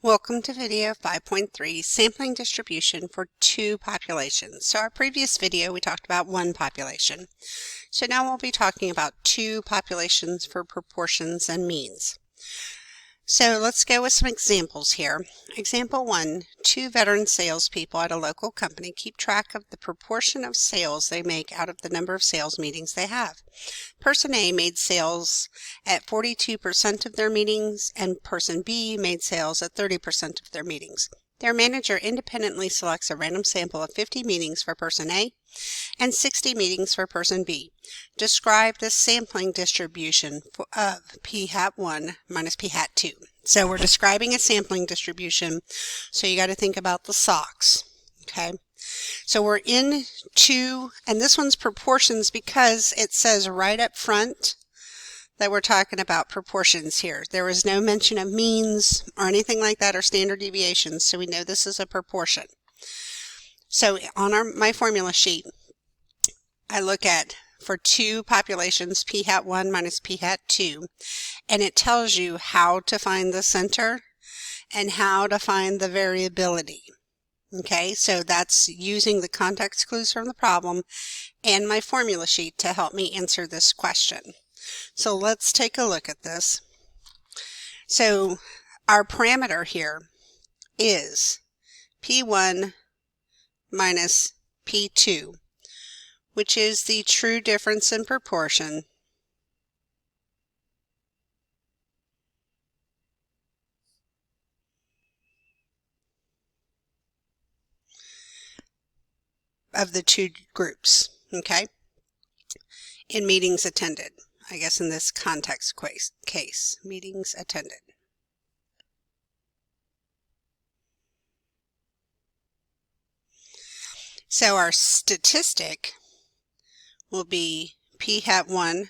Welcome to video 5.3, sampling distribution for two populations. So our previous video we talked about one population. So now we'll be talking about two populations for proportions and means. So let's go with some examples here. Example 1, two veteran salespeople at a local company keep track of the proportion of sales they make out of the number of sales meetings they have. Person A made sales at 42% of their meetings, and person B made sales at 30% of their meetings. Their manager independently selects a random sample of 50 meetings for person A and 60 meetings for person B. Describe the sampling distribution of P hat 1 minus P hat 2. So we're describing a sampling distribution, so you got to think about the socks. Okay. So we're in two, and this one's proportions because it says right up front that we're talking about proportions here. There was no mention of means or anything like that or standard deviations, so we know this is a proportion. So on my formula sheet, I look at for two populations, P hat 1 minus P hat 2, and it tells you how to find the center and how to find the variability. Okay, so that's using the context clues from the problem and my formula sheet to help me answer this question. So let's take a look at this. So our parameter here is P1 minus P2, which is the true difference in proportion of the two groups, okay, in meetings attended. I guess in this context case, meetings attended. So our statistic will be P hat 1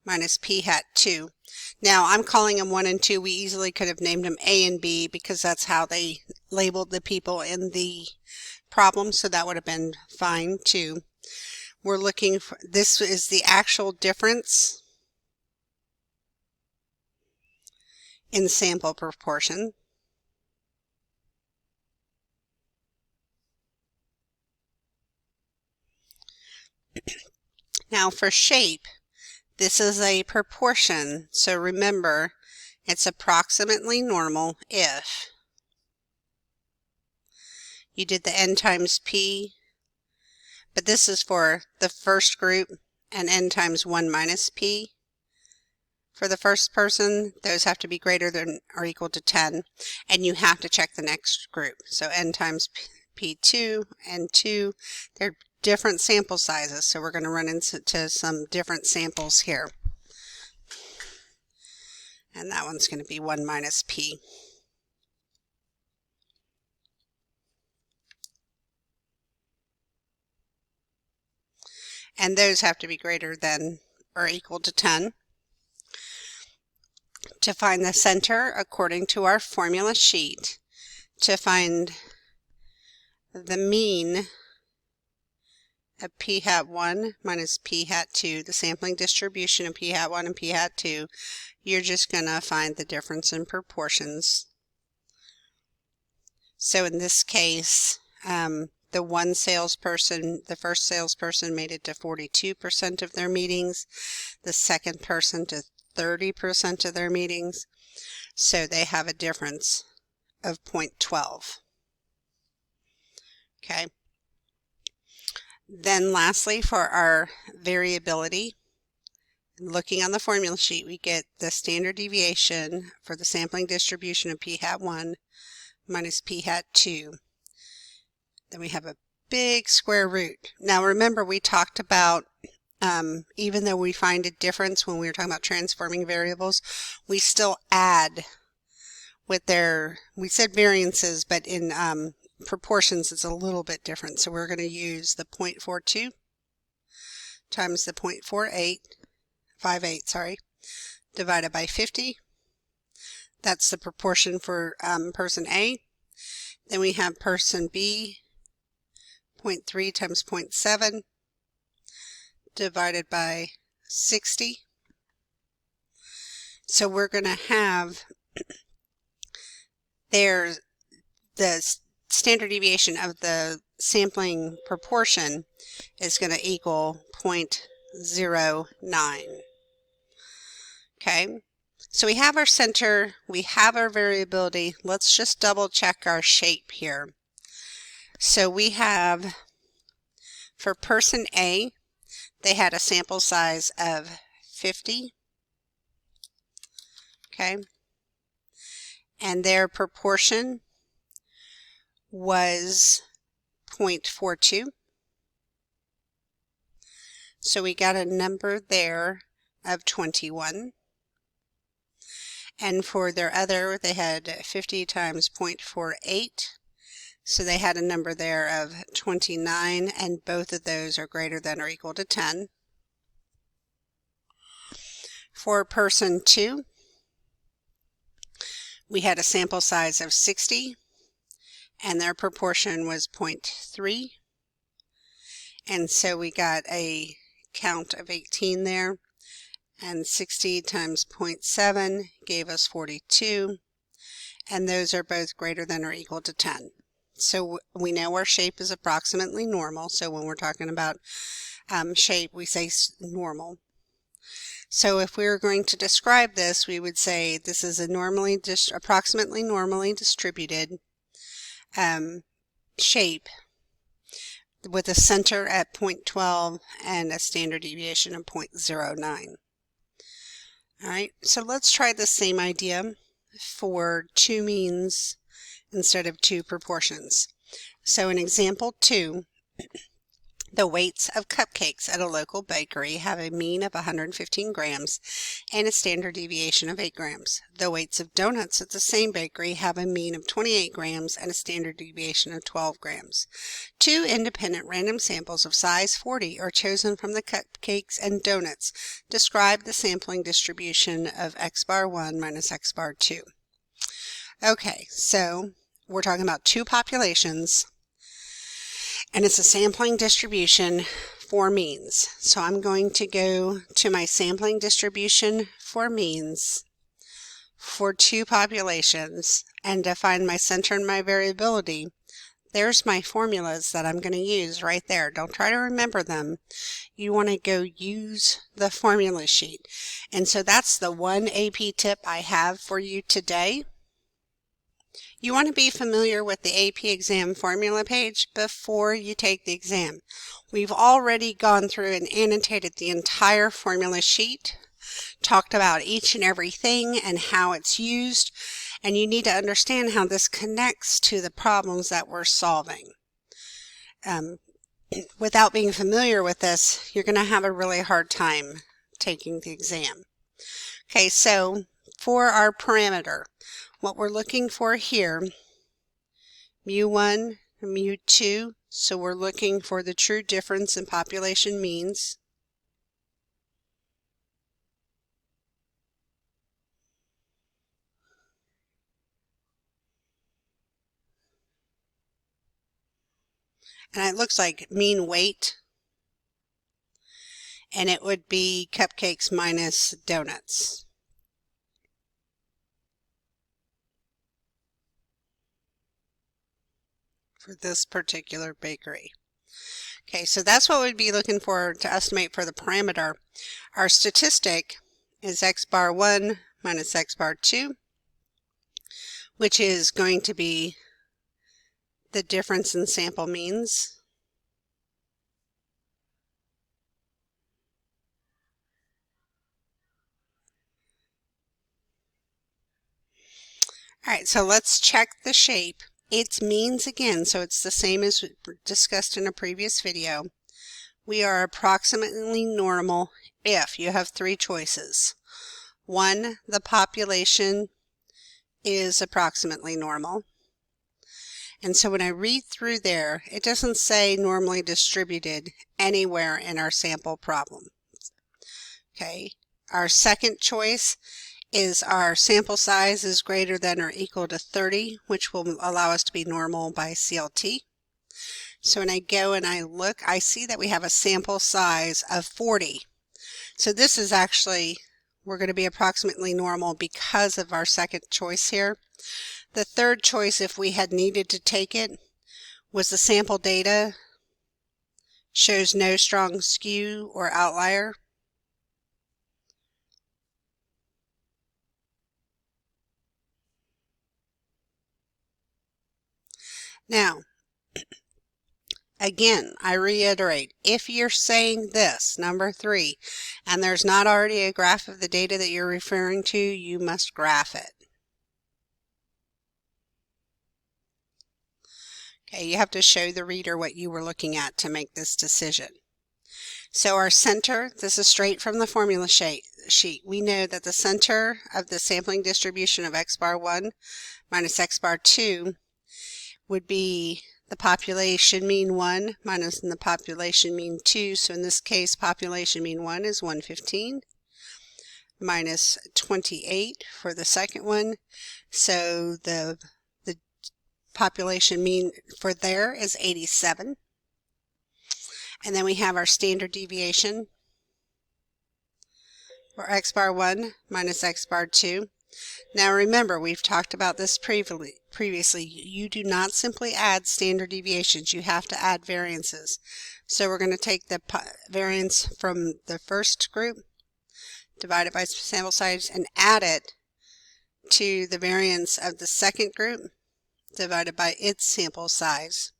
minus P hat 2. Now I'm calling them 1 and 2. We easily could have named them A and B because that's how they labeled the people in the problem, so that would have been fine too. We're looking for, this is the actual difference in sample proportion. Now for shape, this is a proportion, so remember it's approximately normal if you did the n times p, but this is for the first group, and n times 1 minus p. For the first person, those have to be greater than or equal to 10, and you have to check the next group. So n times p2 and 2, they're different sample sizes, so we're going to run into some different samples here. And that one's going to be 1 minus p. And those have to be greater than or equal to 10. To find the center, according to our formula sheet, to find the mean of P hat 1 minus P hat 2, the sampling distribution of P hat 1 and P hat 2, you're just going to find the difference in proportions. So in this case, the one salesperson, the first salesperson made it to 42% of their meetings, the second person to 30% of their meetings, so they have a difference of 0.12. Okay. Then lastly, for our variability, looking on the formula sheet, we get the standard deviation for the sampling distribution of P hat 1 minus P hat 2. Then we have a big square root. Now remember, we talked about even though we find a difference when we were talking about transforming variables, we still add with their, we said variances, but in proportions it's a little bit different. So we're going to use the 0.42 times the 0.58 divided by 50. That's the proportion for person A. Then we have person B, 0.3 times 0.7 divided by 60. So we're going to have the standard deviation of the sampling proportion is going to equal 0.09. Okay, so we have our center, we have our variability. Let's just double check our shape here. So we have, for person A, they had a sample size of 50. Okay, and their proportion was 0.42. So we got a number there of 21. And for their other, they had 50 times 0.48. So they had a number there of 29, and both of those are greater than or equal to 10. For person 2, we had a sample size of 60, and their proportion was 0.3. And so we got a count of 18 there, and 60 times 0.7 gave us 42, and those are both greater than or equal to 10. So we know our shape is approximately normal, so when we're talking about shape, we say normal. So if we were going to describe this, we would say this is a approximately normally distributed shape with a center at 0.12 and a standard deviation of 0.09. All right, so let's try the same idea for two means instead of two proportions. So in example 2, the weights of cupcakes at a local bakery have a mean of 115 grams and a standard deviation of 8 grams. The weights of donuts at the same bakery have a mean of 28 grams and a standard deviation of 12 grams. Two independent random samples of size 40 are chosen from the cupcakes and donuts. Describe the sampling distribution of x bar 1 minus x bar 2. Okay, so we're talking about two populations, and it's a sampling distribution for means. So I'm going to go to my sampling distribution for means for two populations and define my center and my variability. There's my formulas that I'm going to use right there. Don't try to remember them. You want to go use the formula sheet. And so that's the one AP tip I have for you today. You want to be familiar with the AP exam formula page before you take the exam. We've already gone through and annotated the entire formula sheet, talked about each and everything and how it's used, and you need to understand how this connects to the problems that we're solving. Without being familiar with this, you're going to have a really hard time taking the exam. Okay, so for our parameter, what we're looking for here, mu1, mu2, so we're looking for the true difference in population means. And it looks like mean weight, and it would be cupcakes minus donuts. For this particular bakery. Okay, so that's what we'd be looking for to estimate for the parameter. Our statistic is x bar 1 minus x bar 2, which is going to be the difference in sample means. All right, so let's check the shape. Its means again, so it's the same as discussed in a previous video. We are approximately normal if you have three choices. 1, the population is approximately normal. And so when I read through there, it doesn't say normally distributed anywhere in our sample problem. Okay, our second choice is our sample size is greater than or equal to 30, which will allow us to be normal by CLT. So when I go and I look, I see that we have a sample size of 40. So this is actually, we're going to be approximately normal because of our second choice here. The third choice, if we had needed to take it, was the sample data shows no strong skew or outlier. Now, again, I reiterate, if you're saying this, number 3, and there's not already a graph of the data that you're referring to, you must graph it. Okay, you have to show the reader what you were looking at to make this decision. So our center, this is straight from the formula sheet. We know that the center of the sampling distribution of x bar 1 minus x bar 2 would be the population mean 1 minus the population mean 2. So in this case, population mean 1 is 115 minus 28 for the second one. So the population mean for there is 87. And then we have our standard deviation for x bar 1 minus x bar 2. Now remember, we've talked about this previously. You do not simply add standard deviations. You have to add variances. So we're going to take the variance from the first group, divide it by sample size, and add it to the variance of the second group, divided by its sample size.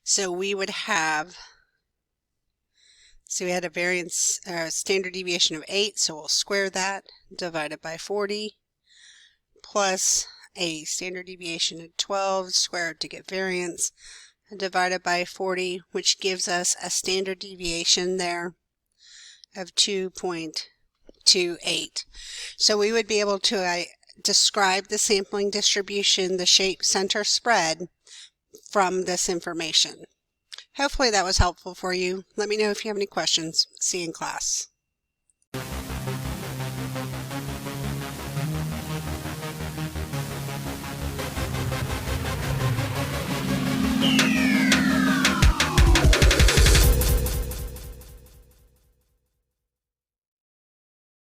So we would have, so we had a variance, standard deviation of 8, so we'll square that, divided by 40, plus a standard deviation of 12, squared to get variance, divided by 40, which gives us a standard deviation there of 2.28. So we would be able to describe the sampling distribution, the shape center spread, from this information. Hopefully that was helpful for you. Let me know if you have any questions. See you in class.